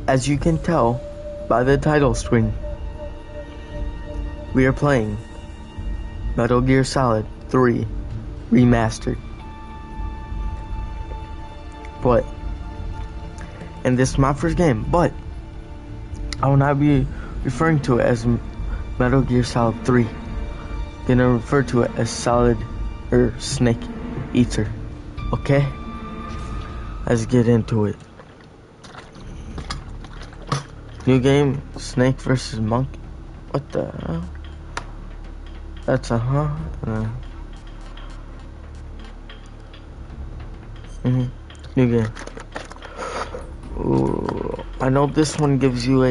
As you can tell by the title screen, we are playing Metal Gear Solid 3 Remastered. And this is my first game, but I will not be referring to it as Metal Gear Solid 3. I'm gonna refer to it as Solid or Snake Eater. Okay? Let's get into it. New game, Snake versus Monkey. What the hell? That's a New game. Ooh, I know this one gives you a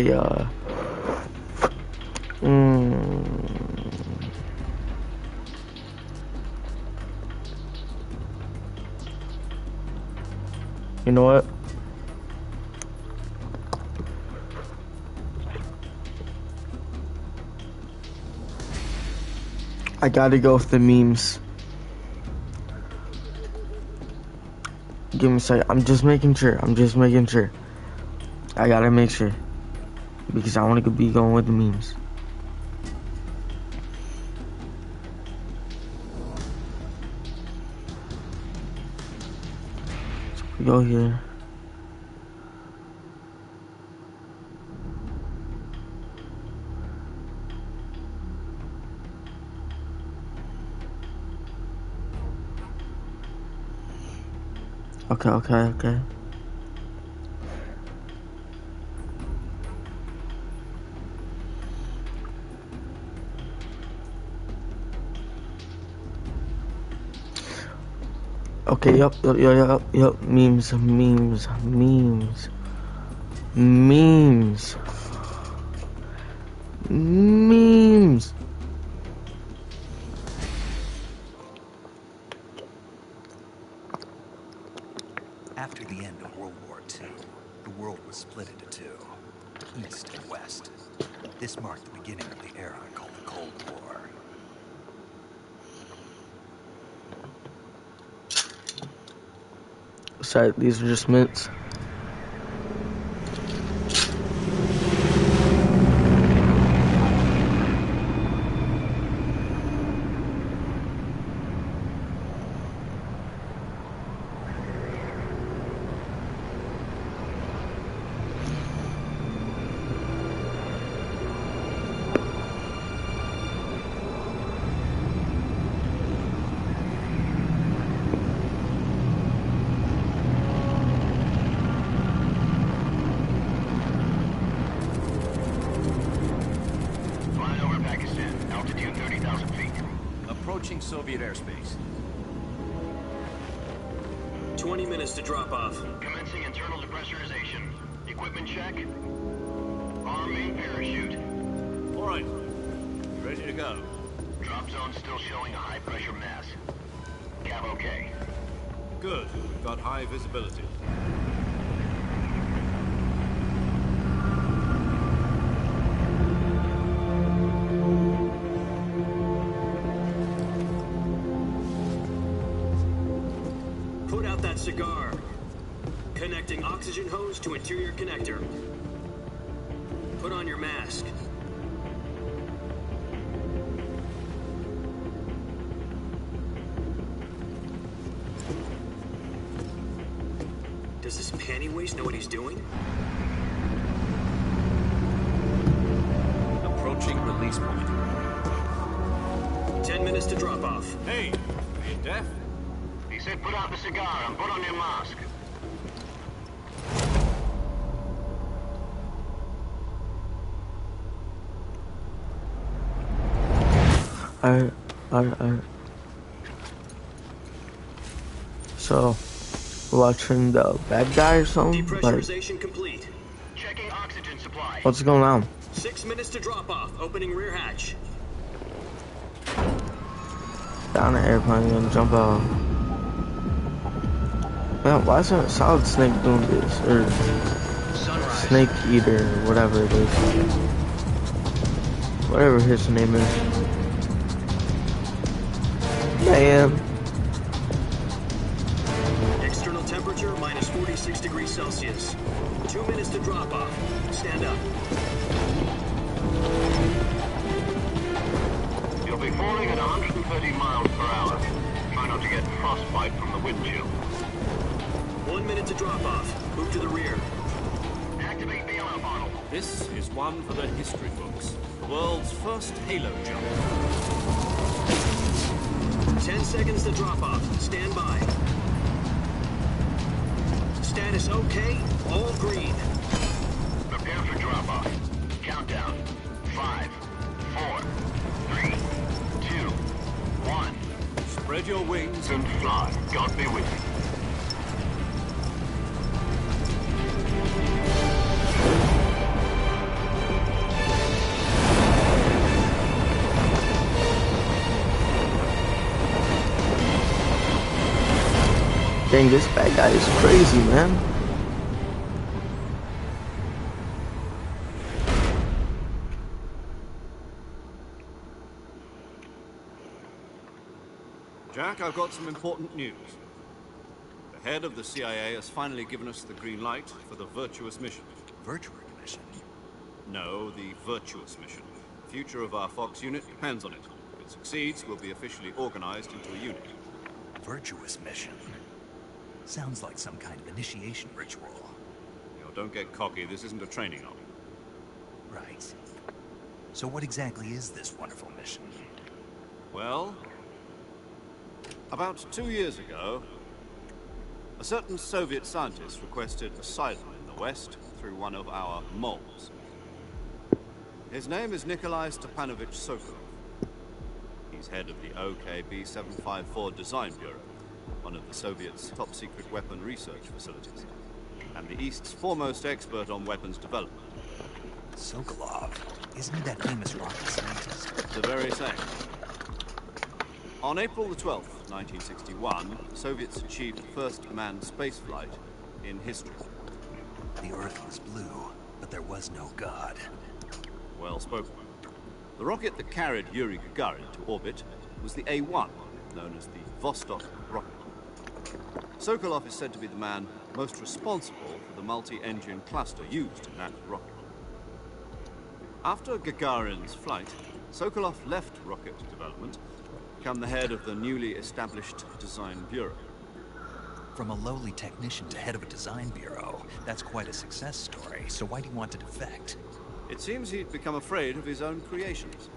you know what? I gotta go with the memes. Give me a second. I'm just making sure. I gotta make sure. Because I want to be going with the memes. So we go here. Okay. Okay, yep. Memes. After the end of World War II, the world was split into two, East and West. This marked the beginning of the era called the Cold War. Sorry, these are just mints. Approaching Soviet airspace. 20 minutes to drop off. Commencing internal depressurization. Equipment check. Arm main parachute. All right. Ready to go. Drop zone still showing a high pressure mass. Cav okay. Good. We've got high visibility. Put out that cigar. Connecting oxygen hose to interior connector. Put on your mask. Does this panty waste know what he's doing? Approaching release point. 10 minutes to drop off. Hey, are you deaf? He said put out the cigar and put on your mask. Alright. So, watching the bad guy or something? Depressurization complete. Checking oxygen supply. What's going on? 6 minutes to drop off. Opening rear hatch. Down the airplane, gonna jump out. Man, why isn't Solid Snake doing this? Or Snake Eater, or whatever it is. Whatever his name is. Man. External temperature minus 46 degrees Celsius. 2 minutes to drop off. Stand up. You'll be falling at 130 miles per hour. Try not to get frostbite from the wind chill. 1 minute to drop off. Move to the rear. Activate bailout model. This is one for the history books. The world's first halo jump. 10 seconds to drop off. Stand by. Status okay. All green. Prepare for drop-off. Countdown. 5, 4, 3, 2, 1. Spread your wings And fly. God be with you. Dang, this bad guy is crazy, man. Jack, I've got some important news. The head of the CIA has finally given us the green light for the Virtuous mission. Virtuous mission. No, the Virtuous mission. The future of our Fox unit depends on it. If it succeeds, we'll be officially organized into a unit. Virtuous mission. Sounds like some kind of initiation ritual. You know, don't get cocky. This isn't a training army. Right. So what exactly is this wonderful mission? Well, about 2 years ago, a certain Soviet scientist requested asylum in the West through one of our moles. His name is Nikolai Stepanovich Sokolov. He's head of the OKB-754 Design Bureau, one of the Soviets' top-secret weapon research facilities, and the East's foremost expert on weapons development. Sokolov. Isn't he that famous rocket scientist? The very same. On April the 12th, 1961, the Soviets achieved the first manned spaceflight in history. The Earth was blue, but there was no God. Well spoken. The rocket that carried Yuri Gagarin to orbit was the A-1, known as the Vostok rocket. Sokolov is said to be the man most responsible for the multi-engine cluster used in that rocket. After Gagarin's flight, Sokolov left rocket development, become the head of the newly established Design Bureau. From a lowly technician to head of a design bureau, that's quite a success story. So why do you want to defect? It seems he'd become afraid of his own creations.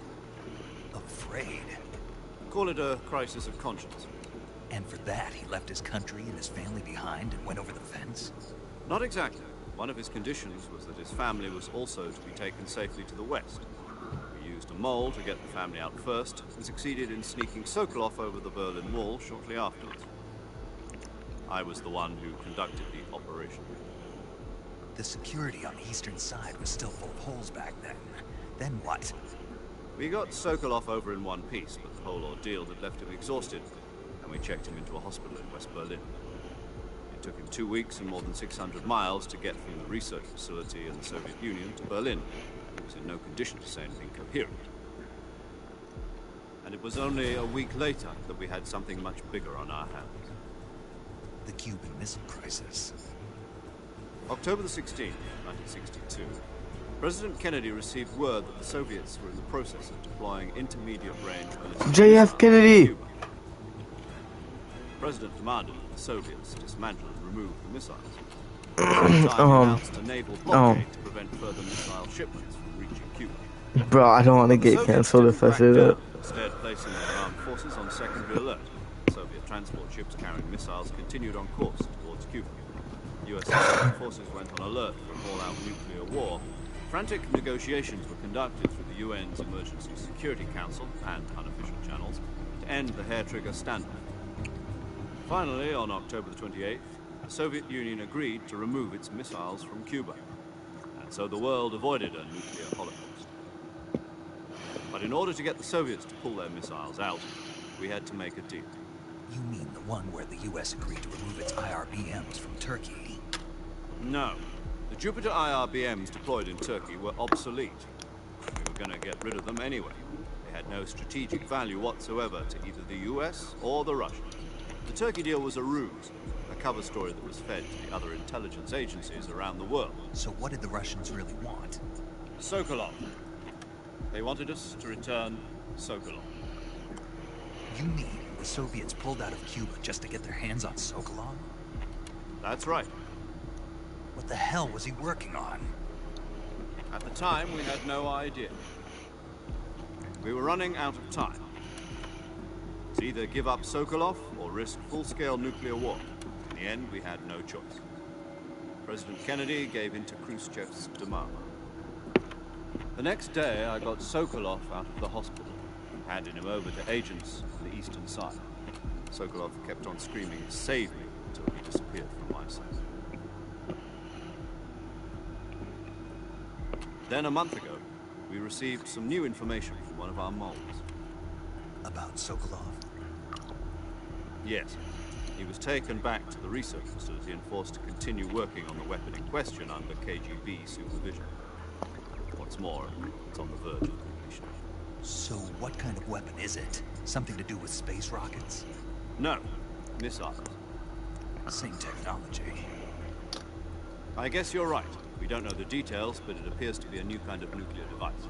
Afraid? Call it a crisis of conscience. And for that, he left his country and his family behind and went over the fence? Not exactly. One of his conditions was that his family was also to be taken safely to the west. We used a mole to get the family out first, and succeeded in sneaking Sokolov over the Berlin Wall shortly afterwards. I was the one who conducted the operation. The security on the eastern side was still full of holes back then. Then what? We got Sokolov over in one piece, but the whole ordeal had left him exhausted, and we checked him into a hospital in West Berlin. It took him 2 weeks and more than 600 miles to get from the research facility in the Soviet Union to Berlin. He was in no condition to say anything coherent. And it was only a week later that we had something much bigger on our hands. The Cuban Missile Crisis. October the 16th, 1962, President Kennedy received word that the Soviets were in the process of deploying intermediate-range ballistic JF missiles Kennedy. in Cuba. The President demanded that the Soviets dismantle and remove the missiles. At the same time, he announced a naval blockade to prevent further missile shipments from reaching Cuba. Bro, I don't want to The get Soviets cancelled didn't if I back say that. down, instead placing their armed forces on secondary alert. Soviet transport ships carrying missiles continued on course towards Cuba. U.S. forces went on alert for an all-out nuclear war. Frantic negotiations were conducted through the UN's Emergency Security Council and unofficial channels to end the hair-trigger standoff. Finally, on October the 28th, the Soviet Union agreed to remove its missiles from Cuba, and so the world avoided a nuclear holocaust. But in order to get the Soviets to pull their missiles out, we had to make a deal. You mean the one where the U.S. agreed to remove its IRBMs from Turkey? No. The Jupiter IRBMs deployed in Turkey were obsolete. We were going to get rid of them anyway. They had no strategic value whatsoever to either the US or the Russians. The Turkey deal was a ruse, a cover story that was fed to the other intelligence agencies around the world. So what did the Russians really want? Sokolov. They wanted us to return Sokolov. You mean the Soviets pulled out of Cuba just to get their hands on Sokolov? That's right. What the hell was he working on? At the time, we had no idea. We were running out of time. It's either give up Sokolov or risk full-scale nuclear war. In the end, we had no choice. President Kennedy gave in to Khrushchev's demand. The next day, I got Sokolov out of the hospital and handed him over to agents on the eastern side. Sokolov kept on screaming, "Save me," until he disappeared from my sight. Then, a month ago, we received some new information from one of our moles. About Sokolov? Yes. He was taken back to the research facility and forced to continue working on the weapon in question under KGB supervision. What's more, it's on the verge of completion. So what kind of weapon is it? Something to do with space rockets? No. Missiles. Same technology. I guess you're right. We don't know the details, but it appears to be a new kind of nuclear device.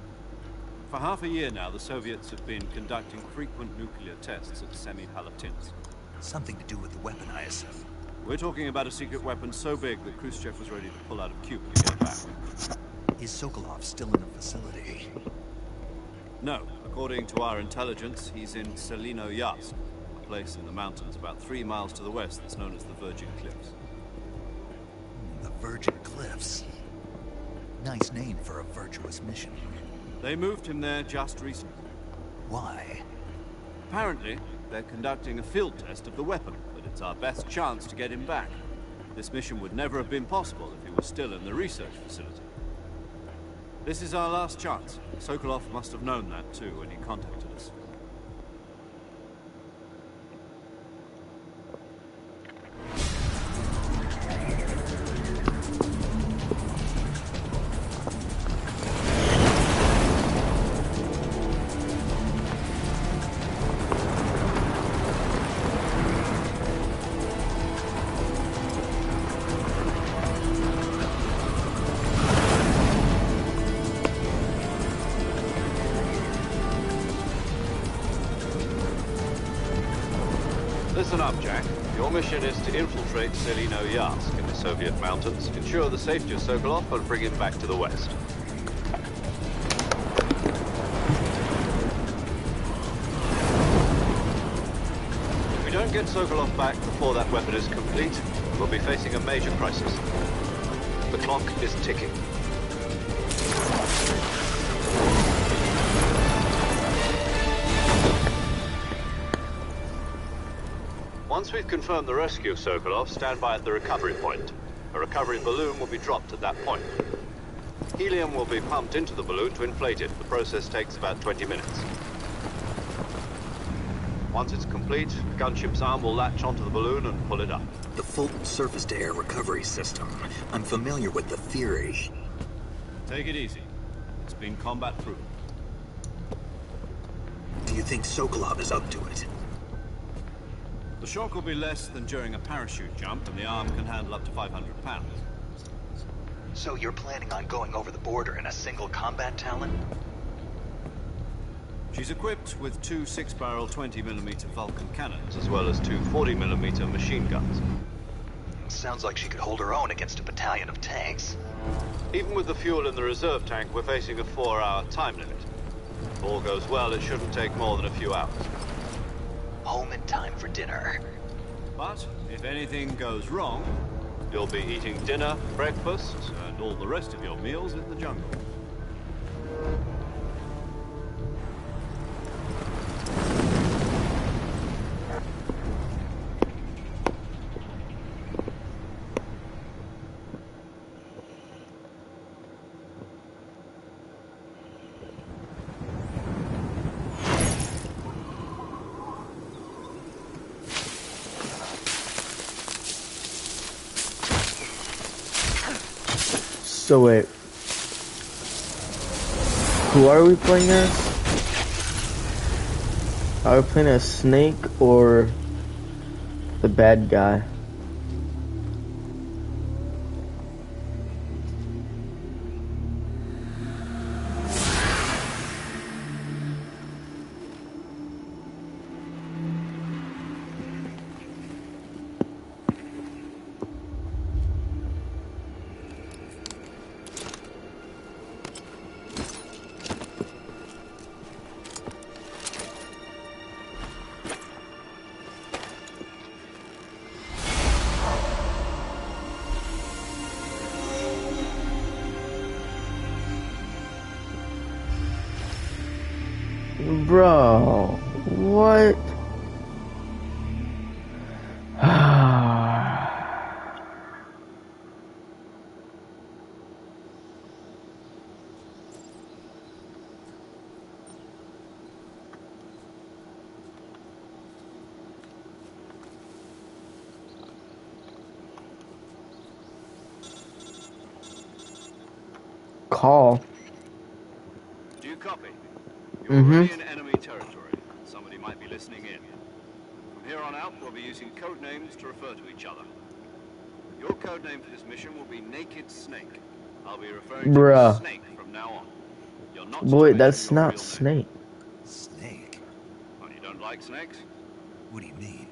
For half a year now, the Soviets have been conducting frequent nuclear tests at Semipalatinsk. Something to do with the weapon, I assume. We're talking about a secret weapon so big that Khrushchev was ready to pull out of Cuba to get it back. Is Sokolov still in the facility? No. According to our intelligence, he's in Selino-Yarsk, a place in the mountains about 3 miles to the west that's known as the Virgin Cliffs. The Virgin Cliffs? Nice name for a virtuous mission. They moved him there just recently. Why? Apparently, they're conducting a field test of the weapon, but it's our best chance to get him back. This mission would never have been possible if he was still in the research facility. This is our last chance. Sokolov must have known that too when he contacted us. Listen up, Jack. Your mission is to infiltrate Selino-Yarsk in the Soviet mountains, ensure the safety of Sokolov, and bring him back to the west. If we don't get Sokolov back before that weapon is complete, we'll be facing a major crisis. The clock is ticking. Once we've confirmed the rescue of Sokolov, stand by at the recovery point. A recovery balloon will be dropped at that point. Helium will be pumped into the balloon to inflate it. The process takes about 20 minutes. Once it's complete, the gunship's arm will latch onto the balloon and pull it up. The Fulton surface-to-air recovery system. I'm familiar with the theory. Take it easy. It's been combat-proof. Do you think Sokolov is up to it? The shock will be less than during a parachute jump, and the arm can handle up to 500 pounds. So you're planning on going over the border in a single combat Talon? She's equipped with 2 6-barrel 20mm Vulcan cannons, as well as 2 40mm machine guns. Sounds like she could hold her own against a battalion of tanks. Even with the fuel in the reserve tank, we're facing a 4-hour time limit. If all goes well, it shouldn't take more than a few hours. Home in time for dinner. But if anything goes wrong, you'll be eating dinner, breakfast, and all the rest of your meals in the jungle. So wait, who are we playing as? Are we playing as Snake or the bad guy? Bro, what? Call. Do you copy? You're already in enemy territory. Somebody might be listening in. From here on out, we'll be using code names to refer to each other. Your code name for this mission will be Naked Snake. I'll be referring to you as Snake from now on. You're not Boy, that's not Snake. Snake? Oh, you don't like snakes? What do you mean?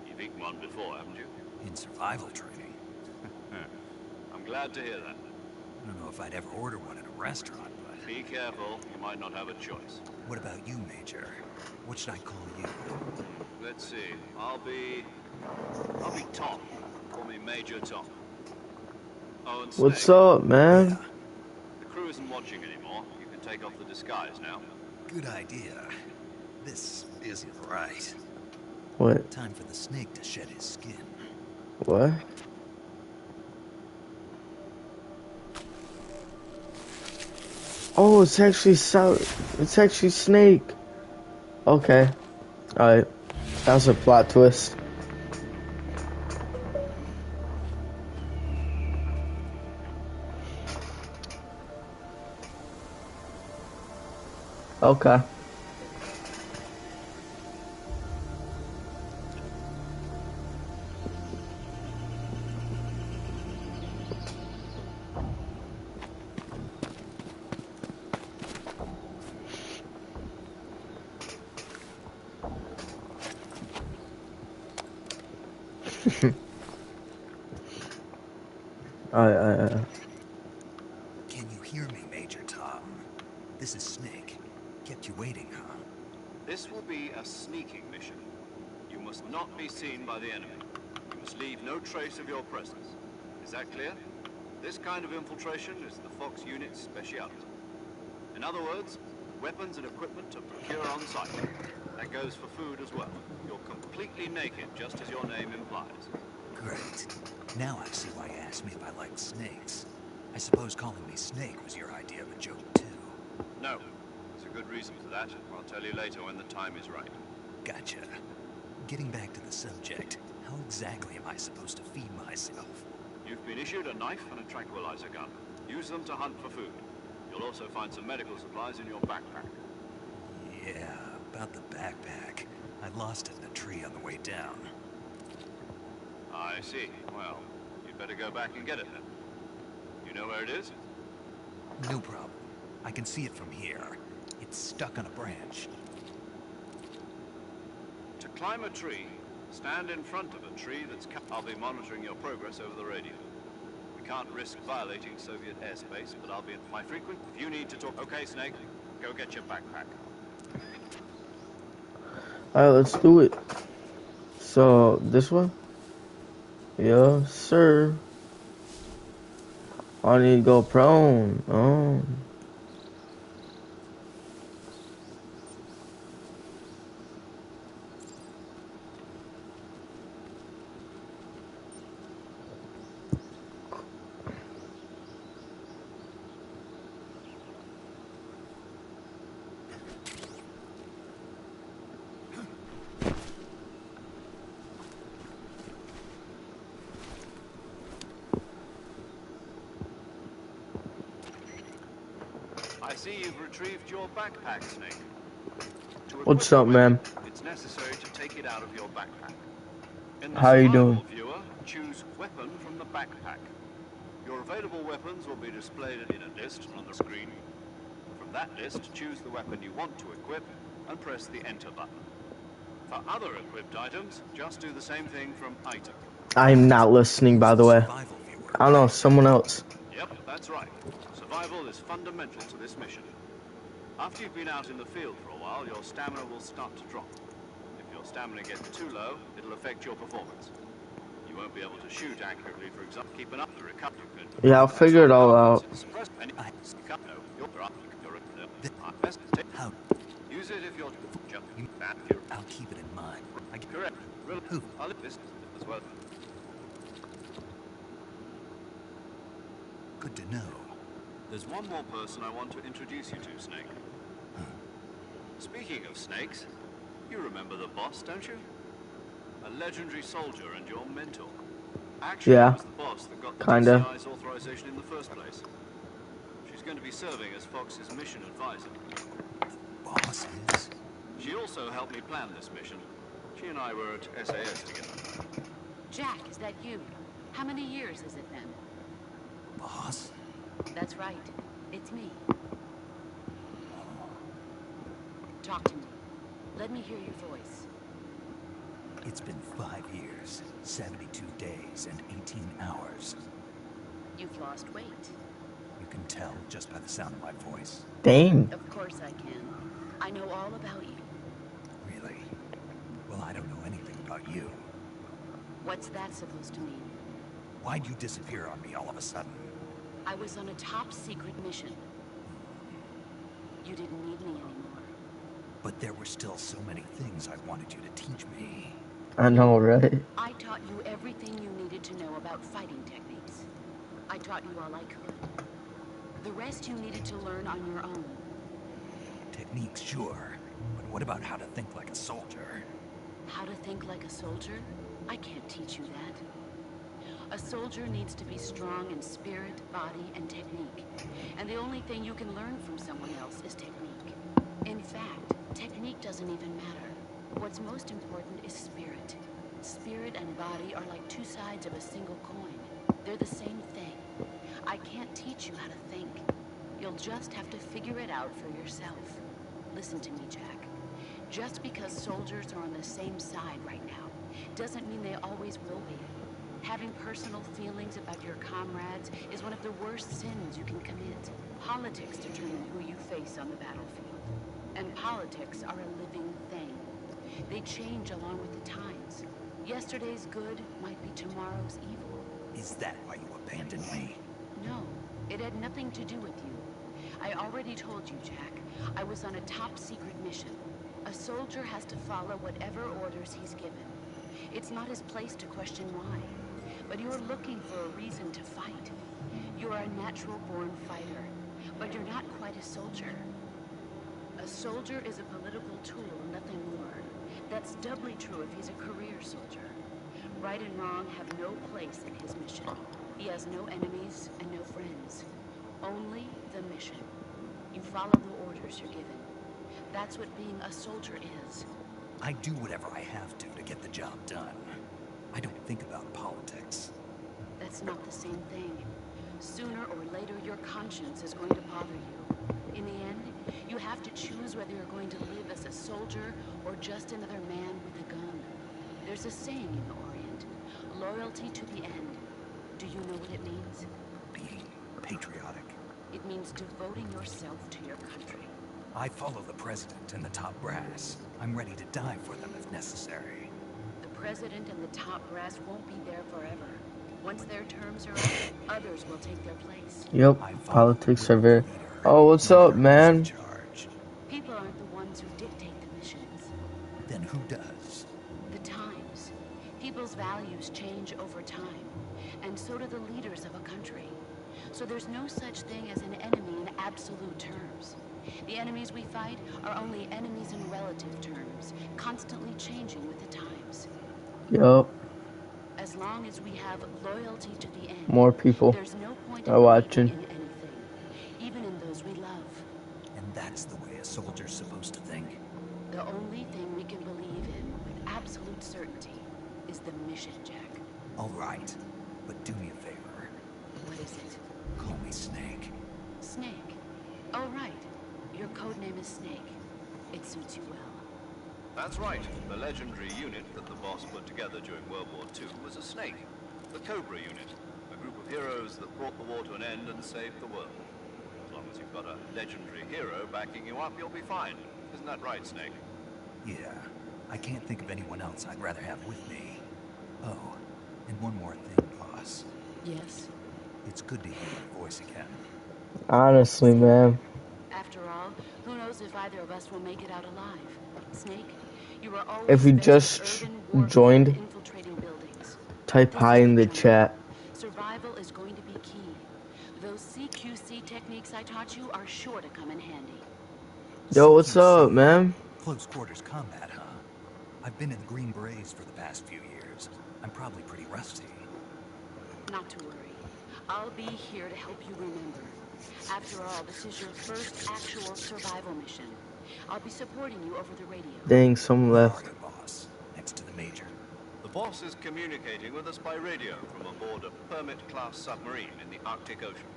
You've eaten one before, haven't you? In survival training? I'm glad to hear that. I don't know if I'd ever order one in a restaurant, but... Be careful, you might not have a choice. What about you, Major? What should I call you? Let's see, I'll be Tom. Call me Major Tom. Oh, and Snake. What's up, man? Yeah, The crew isn't watching anymore. You can take off the disguise now. good idea. This isn't right. What? Time for the snake to shed his skin. What? Oh, it's actually It's actually Snake. Okay. Alright. That was a plot twist. Okay. Can you hear me, Major Tom? This is Snake. Kept you waiting, huh? This will be a sneaking mission. You must not be seen by the enemy. You must leave no trace of your presence. Is that clear? This kind of infiltration is the Fox unit's specialty. In other words, weapons and equipment are procured on site. That goes for food as well. You're completely naked, just as your name implies. Great. Now I see why you asked me if I liked snakes. I suppose calling me Snake was your idea of a joke, too. No. There's a good reason for that. I'll tell you later when the time is right. Gotcha. Getting back to the subject, how exactly am I supposed to feed myself? You've been issued a knife and a tranquilizer gun. Use them to hunt for food. You'll also find some medical supplies in your backpack. Yeah, about the backpack. I lost it in a tree on the way down. I see. Well, you'd better go back and get it then. You know where it is? No problem. I can see it from here. It's stuck on a branch. To climb a tree, stand in front of a tree that's... I'll be monitoring your progress over the radio. We can't risk violating Soviet airspace, but I'll be at my frequent... If you need to talk... Okay, Snake, go get your backpack. Alright, let's do it. So, this one? Yes, sir. I need to go prone. Oh. I see you've retrieved your backpack, Snake. What's up, man? It's necessary to take it out of your backpack. In the How you survival doing? viewer, choose weapon from the backpack. Your available weapons will be displayed in a list on the screen. From that list, choose the weapon you want to equip and press the enter button. For other equipped items, just do the same thing from item. I'm not listening, by the way. Survival viewer. I don't know, someone else. Yep, that's right. Survival is fundamental to this mission. After you've been out in the field for a while, your stamina will start to drop. If your stamina gets too low, it'll affect your performance. You won't be able to shoot accurately, for example. Keep enough to recover. Yeah, I'll figure it all out. How? Use it if you're jumping fat. I'll keep it in mind. Correct. Who? I'll leave this as well. Good to know. There's one more person I want to introduce you to, Snake. Speaking of snakes, you remember the boss, don't you? A legendary soldier and your mentor. Actually, Yeah. it was the boss that got the Kinda. DCI's authorization in the first place. She's going to be serving as Fox's mission advisor. Boss is? She also helped me plan this mission. She and I were at SAS together. Jack, is that you? How many years has it been? Boss? That's right. It's me. Talk to me. Let me hear your voice. It's been 5 years, 72 days, and 18 hours. You've lost weight. You can tell just by the sound of my voice. Dang. Of course I can. I know all about you. Really? Well, I don't know anything about you. What's that supposed to mean? Why'd you disappear on me all of a sudden? I was on a top secret mission. You didn't need me anymore. But there were still so many things I wanted you to teach me. I know, right? I taught you everything you needed to know about fighting techniques. I taught you all I could. The rest you needed to learn on your own. Techniques, sure. But what about how to think like a soldier? How to think like a soldier? I can't teach you that. A soldier needs to be strong in spirit, body, and technique. And the only thing you can learn from someone else is technique. In fact, technique doesn't even matter. What's most important is spirit. Spirit and body are like two sides of a single coin. They're the same thing. I can't teach you how to think. You'll just have to figure it out for yourself. Listen to me, Jack. Just because soldiers are on the same side right now doesn't mean they always will be. Having personal feelings about your comrades is one of the worst sins you can commit. Politics determine who you face on the battlefield. And politics are a living thing. They change along with the times. Yesterday's good might be tomorrow's evil. Is that why you abandoned me? No, it had nothing to do with you. I already told you, Jack. I was on a top secret mission. A soldier has to follow whatever orders he's given. It's not his place to question why. But you're looking for a reason to fight. You're a natural-born fighter, but you're not quite a soldier. A soldier is a political tool, nothing more. That's doubly true if he's a career soldier. Right and wrong have no place in his mission. He has no enemies and no friends. Only the mission. You follow the orders you're given. That's what being a soldier is. I do whatever I have to get the job done. I don't think about politics. That's not the same thing. Sooner or later, your conscience is going to bother you. In the end, you have to choose whether you're going to live as a soldier or just another man with a gun. There's a saying in the Orient, loyalty to the end. Do you know what it means? Being patriotic. It means devoting yourself to your country. I follow the president and the top brass. I'm ready to die for them if necessary. The president and the top brass won't be there forever. Once their terms are up, others will take their place. Yep, I follow politics the are very... leader. Oh, what's No up, one is man? in charge. People aren't the ones who dictate the missions. Then who does? The times. People's values change over time, and so do the leaders of a country. So there's no such thing as an enemy in absolute terms. The enemies we fight are only enemies in relative terms, constantly changing with the times. Yup, As long as we have loyalty to the end, more people there's no point are in watching. believing in anything, even in those we love. And that's the way a soldier's supposed to think. The only thing we can believe in with absolute certainty is the mission, Jack. All right, but do me a favor. What is it? Call me Snake. Snake. Oh, right. Your code name is Snake. It suits you well. That's right. The legendary unit that the boss put together during World War II was a snake. The Cobra unit. A group of heroes that brought the war to an end and saved the world. As long as you've got a legendary hero backing you up, you'll be fine. Isn't that right, Snake? Yeah, I can't think of anyone else I'd rather have with me. Oh, and one more thing, boss. Yes. It's good to hear your voice again. Honestly, man. After all, who knows knows if either of us will make it out alive? Snake, you are always If you best just at urban warfare joined, and infiltrating buildings. type This hi is in the jungle. chat. Survival is going to be key. Those CQC techniques I taught you are sure to come in handy. Yo, what's CQC? up, man? Close quarters combat, huh? I've been in the Green Berets for the past few years. I'm probably pretty rusty. Not to worry. I'll be here to help you remember. After all, this is your first actual survival mission. I'll be supporting you over the radio. Dang, some Where are left. you, boss? Next to the Major. The boss is communicating with us by radio from aboard a Permit-class submarine in the Arctic Ocean.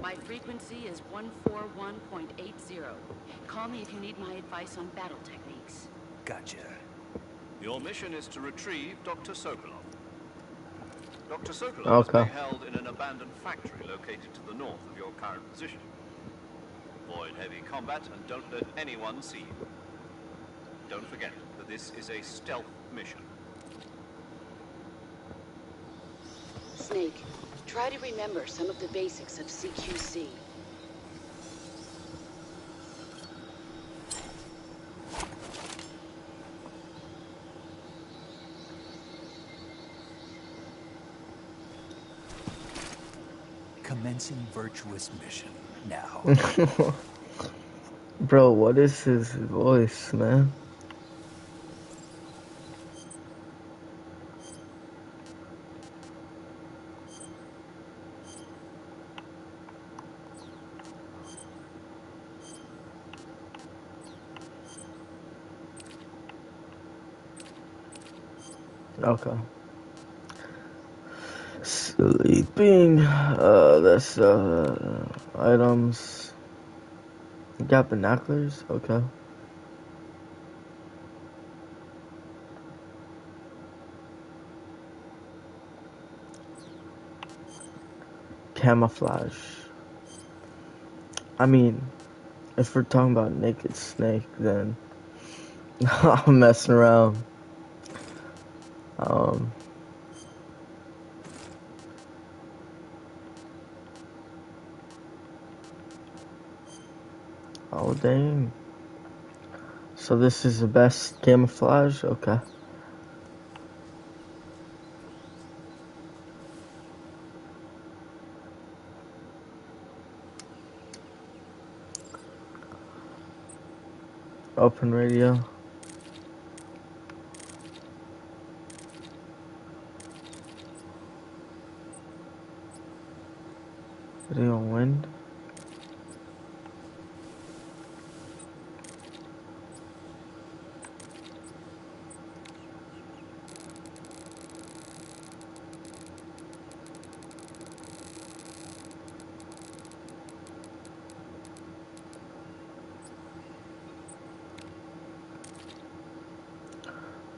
My frequency is 141.80. Call me if you need my advice on battle techniques. Gotcha. Your mission is to retrieve Dr. Sokolov. Dr. Sokolov is Okay. being held in an abandoned factory located to the north of your current position. Avoid heavy combat and don't let anyone see you. Don't forget that this is a stealth mission. Snake, try to remember some of the basics of CQC. Commencing virtuous mission. Now. Bro, what is his voice, man? Okay. Sleeping. That's items. You got binoculars? Okay. Camouflage. I mean, if we're talking about Naked Snake, then I'm messing around. Oh dang. So this is the best camouflage? Okay. Open radio. Radio wind.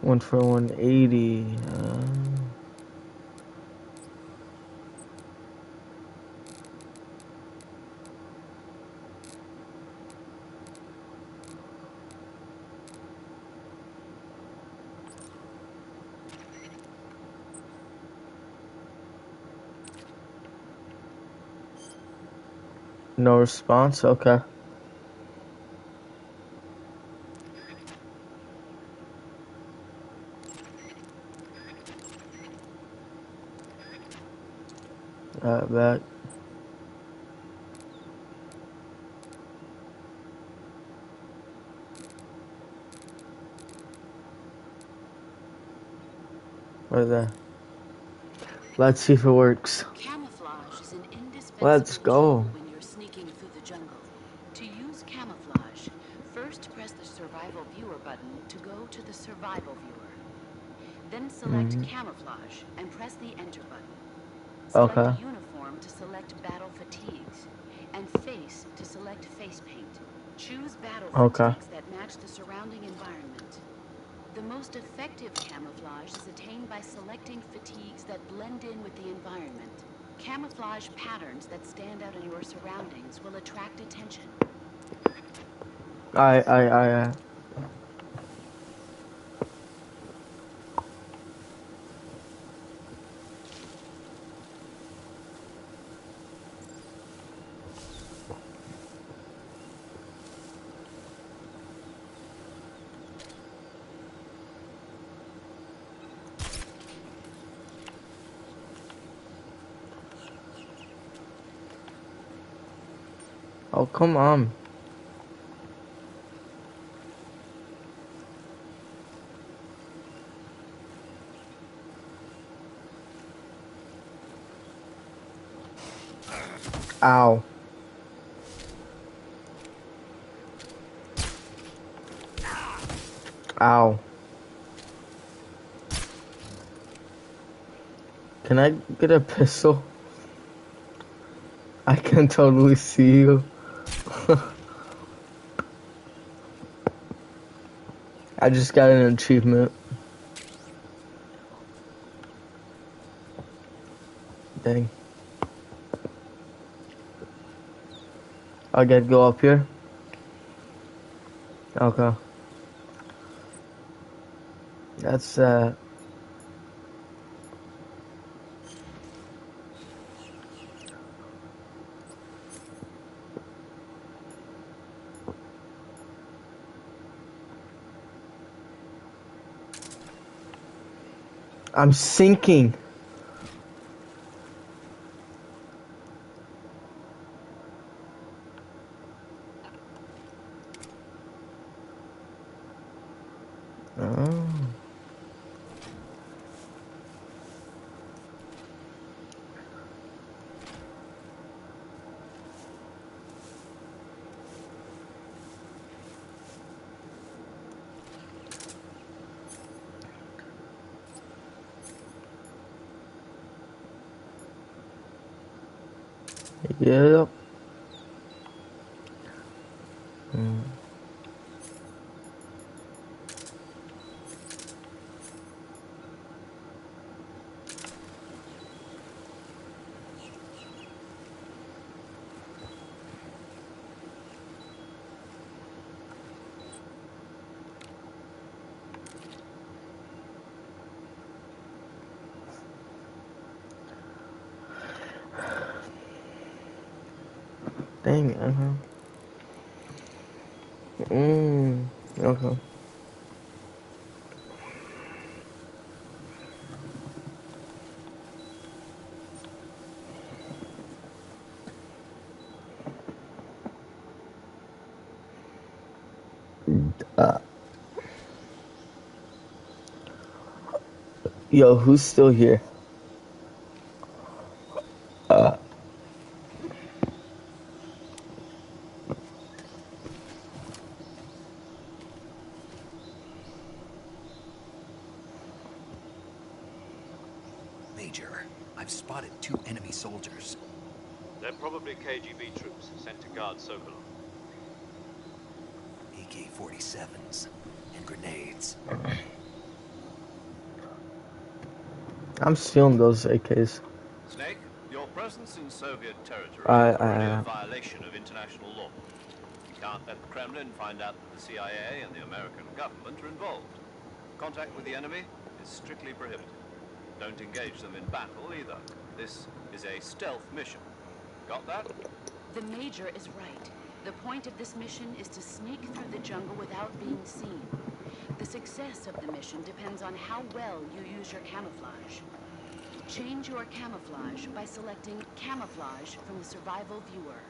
One for 180. No response? Okay. Back. Right there. Let's see if it works. Camouflage is an indispensable Let's go. tool when you're sneaking through the jungle. To use camouflage, first press the survival viewer button to go to the survival viewer. Then select camouflage and press the enter button. Select Okay. uniform to select battle fatigues, and face to select face paint. Choose battle Okay. fatigues that match the surrounding environment. The most effective camouflage is attained by selecting fatigues that blend in with the environment. Camouflage patterns that stand out in your surroundings will attract attention. I. Oh, come on. Ow. Ow. Can I get a pistol? I can totally see you. I just got an achievement. Dang. I gotta go up here? Okay. That's, I'm sinking. Oh. Yep. Mm. Dang it, okay. Uh, yo, who's still here? Uh, Major, I've spotted 2 enemy soldiers. They're probably KGB troops sent to guard Sokolov. AK-47s and grenades. I'm stealing those AKs. Snake, your presence in Soviet territory I- is already I- a violation of international law. You can't let the Kremlin find out that the CIA and the American government are involved. Contact with the enemy is strictly prohibited. Don't engage them in battle either. This is a stealth mission. Got that? The Major is right. The point of this mission is to sneak through the jungle without being seen. The success of the mission depends on how well you use your camouflage. Change your camouflage by selecting Camouflage from the Survival Viewer.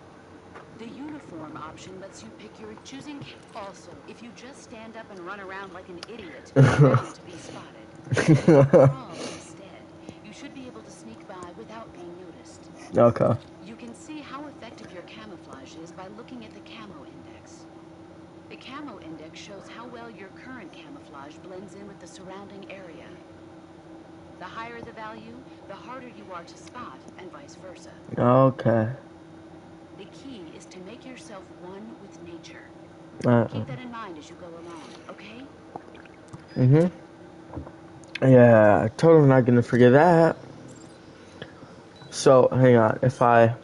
The uniform option lets you pick your choosing. Also, if you just stand up and run around like an idiot, you're bound to be spotted. Crawl instead. You should be able to sneak by without being noticed. Okay. You can see how effective your camouflage is by looking at the Camo Index. The Camo Index shows how well your current camouflage blends in with the surrounding area. The higher the value, the harder you are to spot, and vice versa. Okay. The key is to make yourself one with nature. Uh, Keep that in mind as you go along, okay? Yeah, totally not gonna forget that. So, hang on. If I...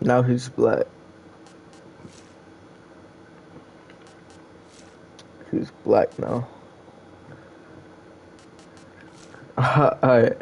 Now he's black. He's black now. Alright.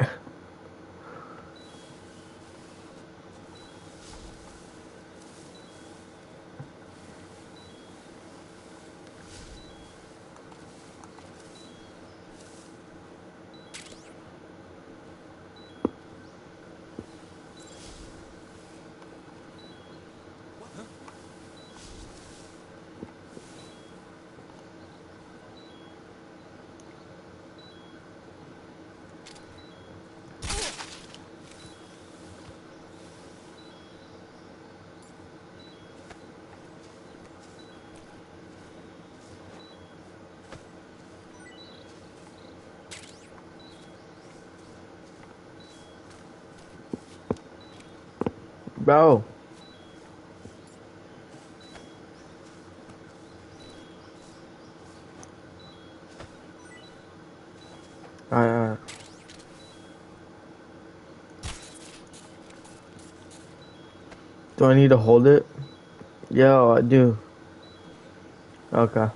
Bro. Alright. Do I need to hold it? Yeah, I do. Okay.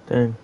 Dang.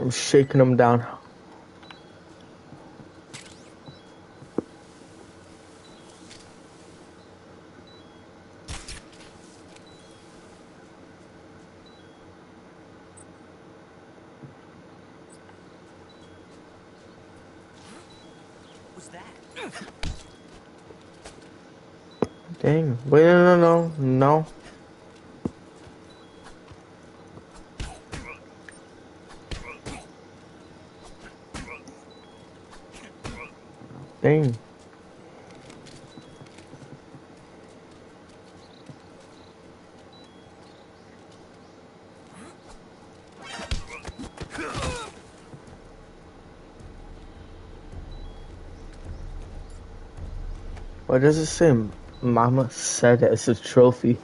I'm shaking them down. What's that? Dang. Wait, no. Dang. Why does it say Mama said it's a trophy?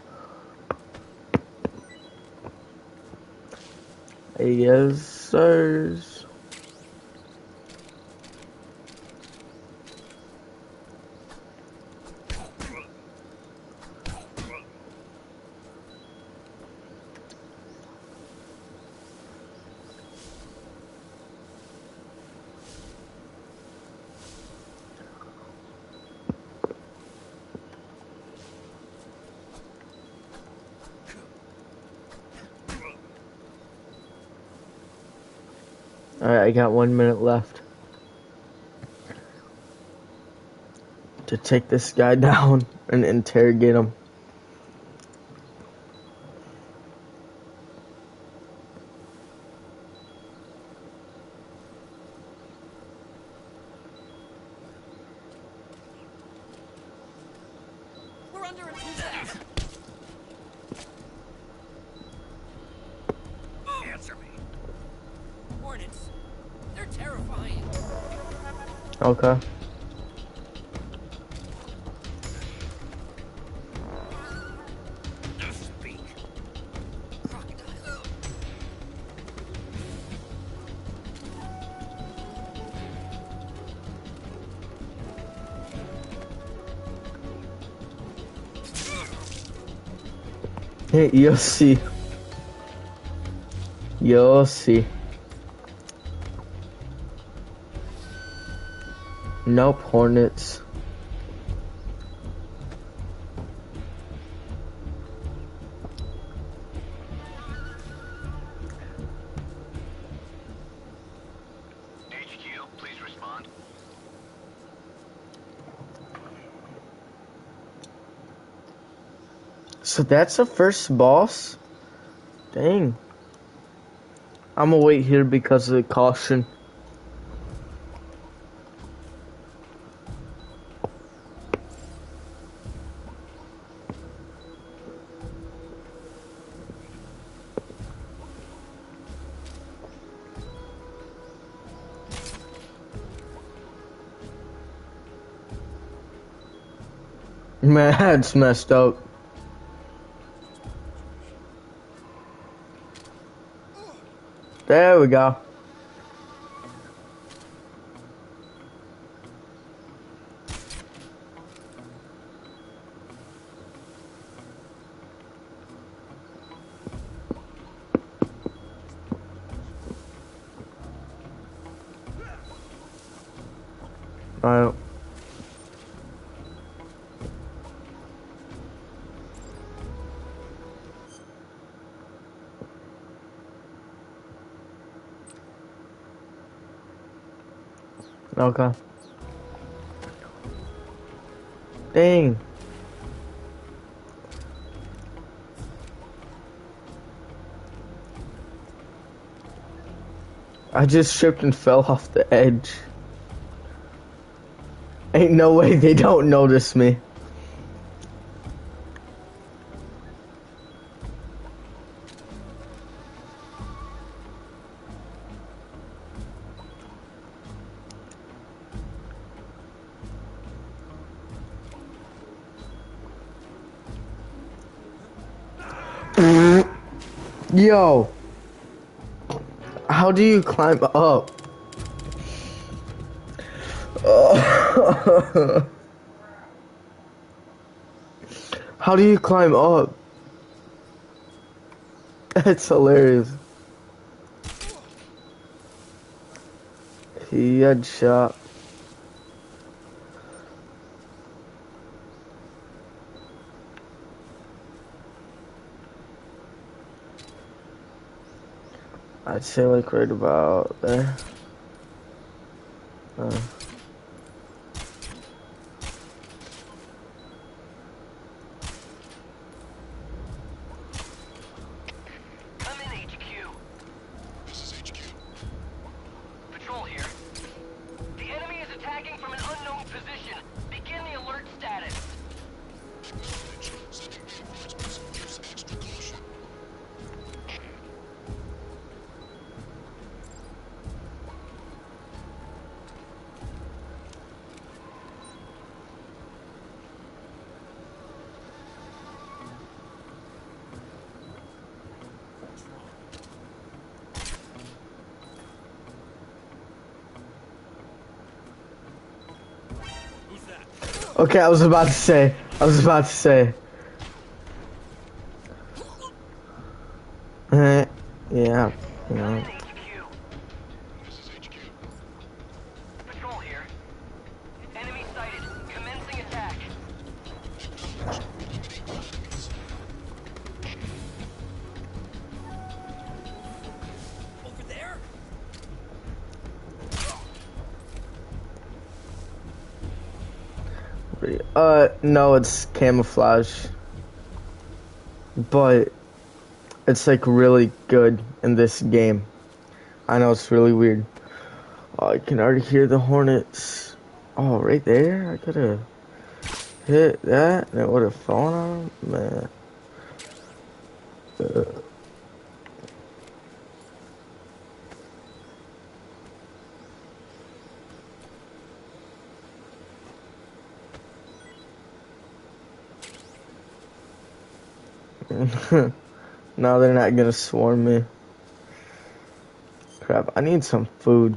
Yes, sirs. Alright, I got 1 minute left to take this guy down and interrogate him. We're under attack. Answer me. Hornets. They're terrifying. Okay. Speak. Crocodile. Hey, you'll see. You'll see. Nope, Hornets. So that's the first boss? Dang. I'm gonna wait here because of the caution. Man, that's messed up. There we go. Alright. Okay. Dang. I just tripped and fell off the edge. Ain't no way they don't notice me. Yo. How do you climb up? How do you climb up? That's hilarious. Headshot. I'd say like right about there. I'm in HQ. This is HQ. Patrol here. The enemy is attacking from an unknown position. Begin the alert status. Sending reinforcements. Use extra caution. Okay, I was about to say. Yeah, you know. HQ. This is HQ. Patrol here. Enemy sighted. Commencing attack. Over there? No, it's camouflage. But it's like really good in this game. I know it's really weird. Oh, I can already hear the hornets. Oh, right there? I could have hit that and it would have fallen on him. Man. No, they're not gonna swarm me. Crap, I need some food.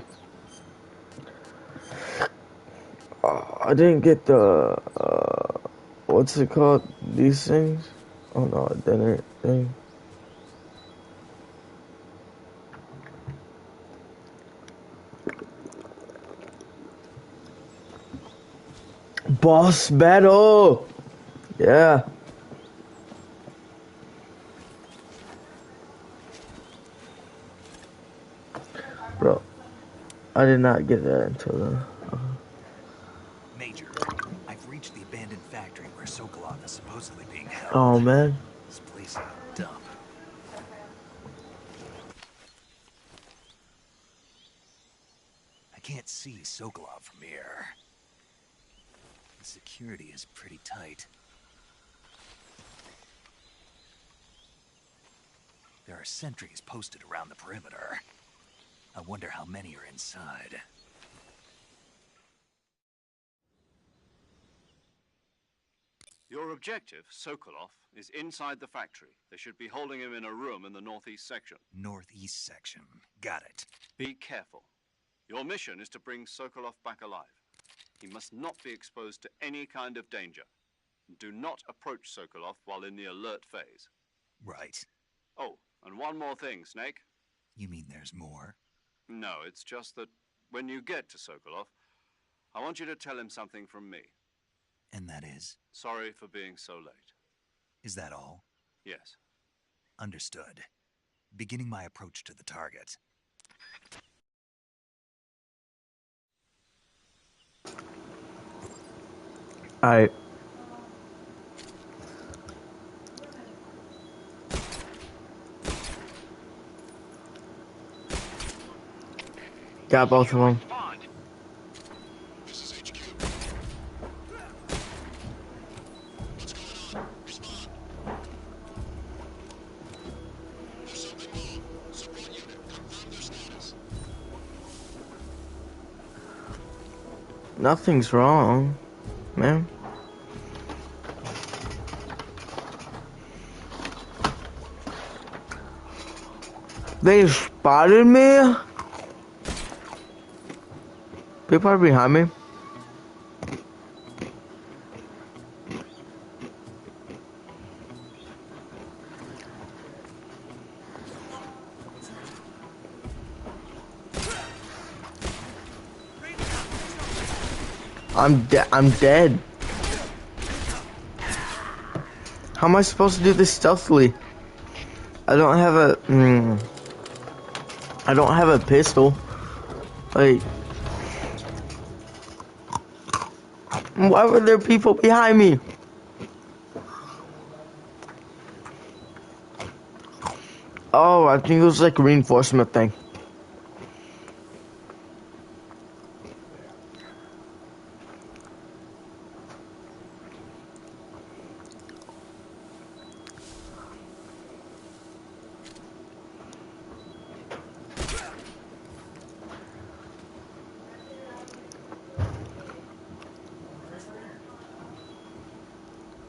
Oh, I didn't get the, what's it called? These things? Oh no, a dinner thing. Boss battle! Yeah. Bro, I did not get that until then. Major, I've reached the abandoned factory where Sokolov is supposedly being held. Oh man. This place is a dump. I can't see Sokolov from here. The security is pretty tight. There are sentries posted around the perimeter. I wonder how many are inside. Your objective, Sokolov, is inside the factory. They should be holding him in a room in the northeast section. Northeast section. Got it. Be careful. Your mission is to bring Sokolov back alive. He must not be exposed to any kind of danger. Do not approach Sokolov while in the alert phase. Right. Oh, and one more thing, Snake. You mean there's more? No, it's just that when you get to Sokolov, I want you to tell him something from me. And that is? Sorry for being so late. Is that all? Yes. Understood. Beginning my approach to the target. Alright. Got both of them. Nothing's wrong, man. They spotted me? People are behind me. I'm dead. How am I supposed to do this stealthily? I don't have a I don't have a pistol. Like, why were there people behind me? Oh, I think it was like a reinforcement thing.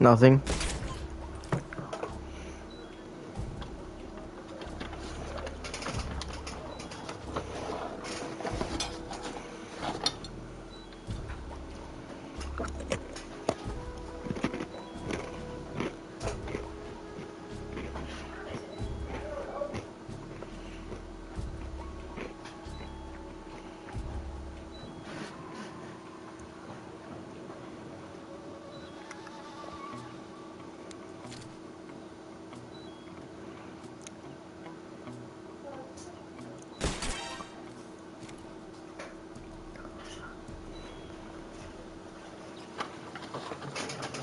Nothing.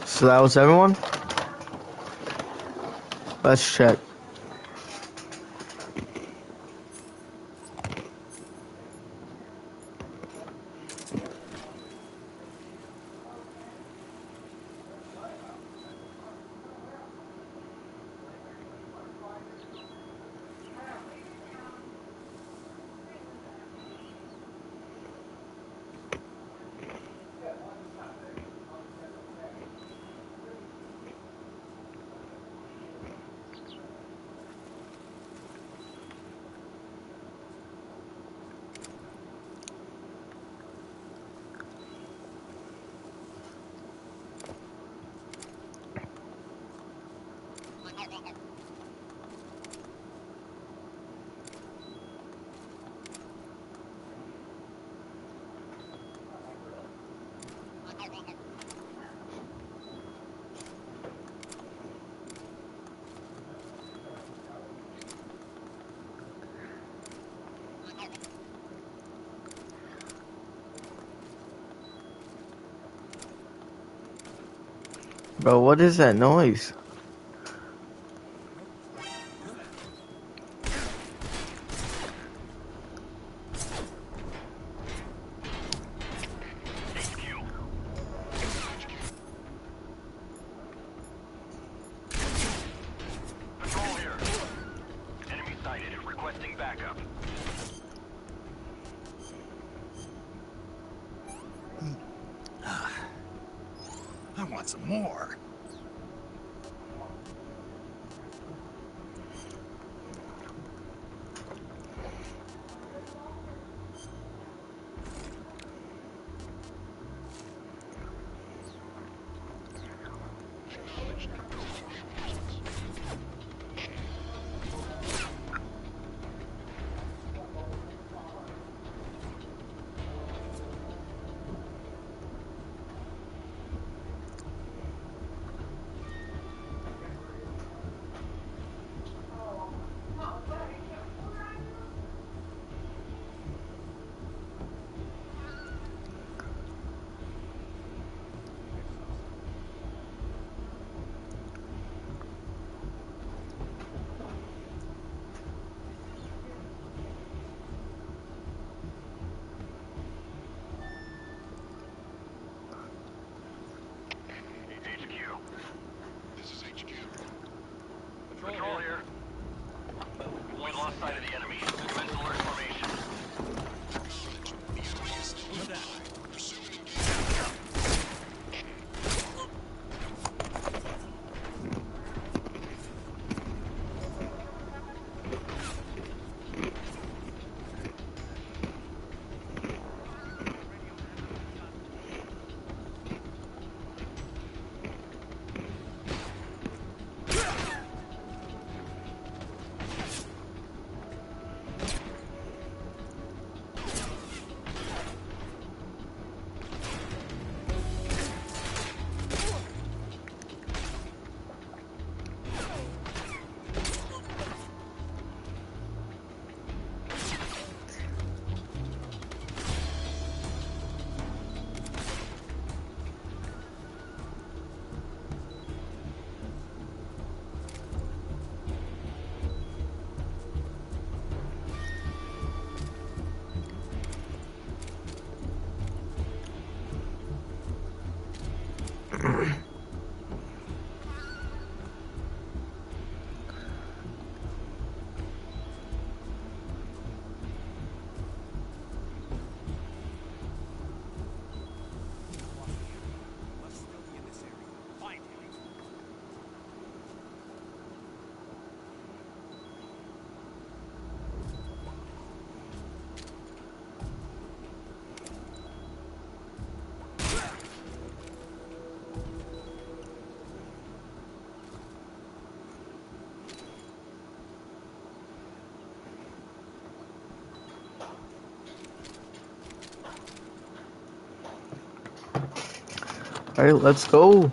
So that was everyone? Let's check. Bro, what is that noise? Requesting backup. I want some more. Patrol here. We lost sight of the enemy. Commence alert formation. Alright, let's go.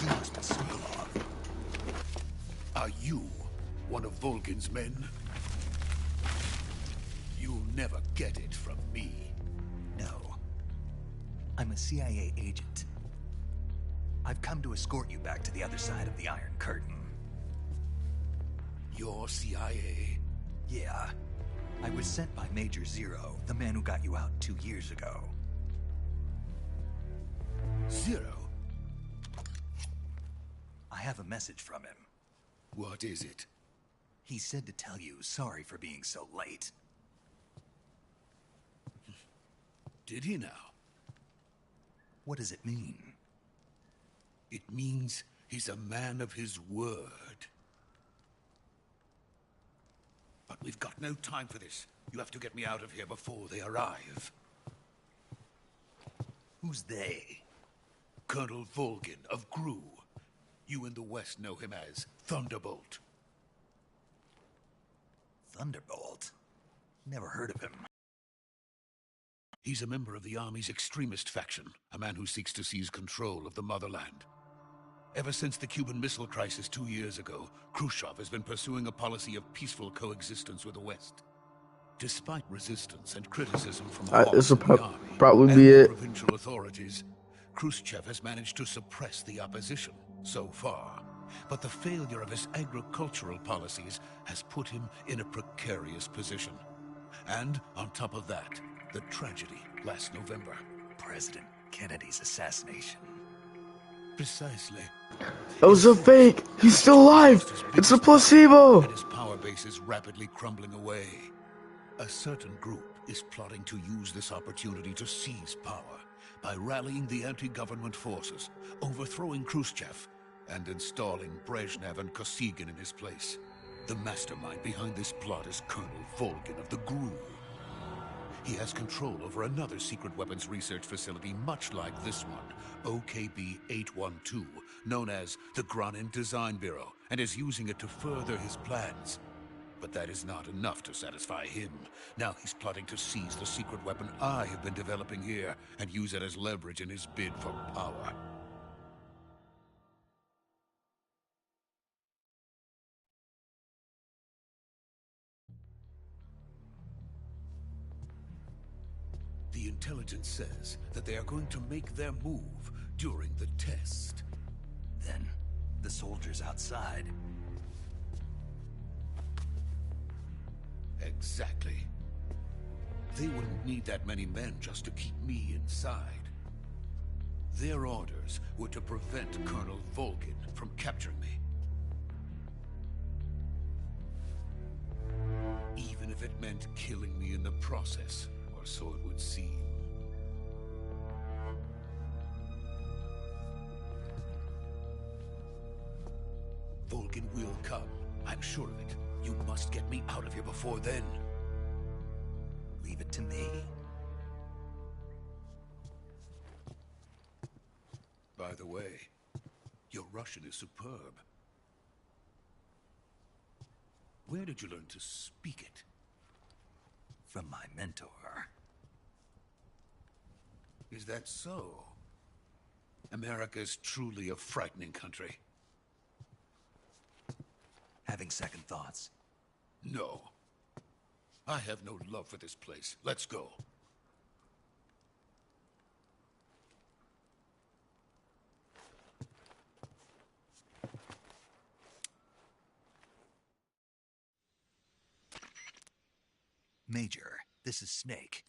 You must be Sokolov. Are you one of Volgin's men? You'll never get it from me. No. I'm a CIA agent. I've come to escort you back to the other side of the Iron Curtain. You're CIA? Yeah. I was sent by Major Zero, the man who got you out 2 years ago. Zero? I have a message from him. What is it? He said to tell you sorry for being so late. Did he now? What does it mean? It means he's a man of his word. But we've got no time for this. You have to get me out of here before they arrive. Who's they? Colonel Volgin of GRU. You in the West know him as Thunderbolt. Thunderbolt? Never heard of him. He's a member of the Army's extremist faction, a man who seeks to seize control of the motherland. Ever since the Cuban Missile Crisis 2 years ago, Khrushchev has been pursuing a policy of peaceful coexistence with the West. Despite resistance and criticism from This will hawks in the army probably and be the it. provincial authorities, Khrushchev has managed to suppress the opposition, so far. But the failure of his agricultural policies has put him in a precarious position. And on top of that, the tragedy last November. President Kennedy's assassination. Precisely. It was a fake! He's still alive! It's a placebo! And his power base is rapidly crumbling away. A certain group is plotting to use this opportunity to seize power by rallying the anti-government forces, overthrowing Khrushchev, and installing Brezhnev and Kosygin in his place. The mastermind behind this plot is Colonel Volgin of the GRU. He has control over another secret weapons research facility much like this one, OKB-812, known as the Granin Design Bureau, and is using it to further his plans. But that is not enough to satisfy him. Now he's plotting to seize the secret weapon I have been developing here and use it as leverage in his bid for power. The intelligence says that they are going to make their move during the test. Then, the soldiers outside. Exactly. They wouldn't need that many men just to keep me inside. Their orders were to prevent Colonel Volgin from capturing me. Even if it meant killing me in the process, or so it would seem. Volgin will come. I'm sure of it. You must get me out of here before then. Leave it to me. By the way, your Russian is superb. Where did you learn to speak it? From my mentor. Is that so? America is truly a frightening country. Having second thoughts. No. I have no love for this place. Let's go. Major, this is Snake.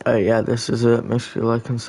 Yeah, this is it. Make sure you like and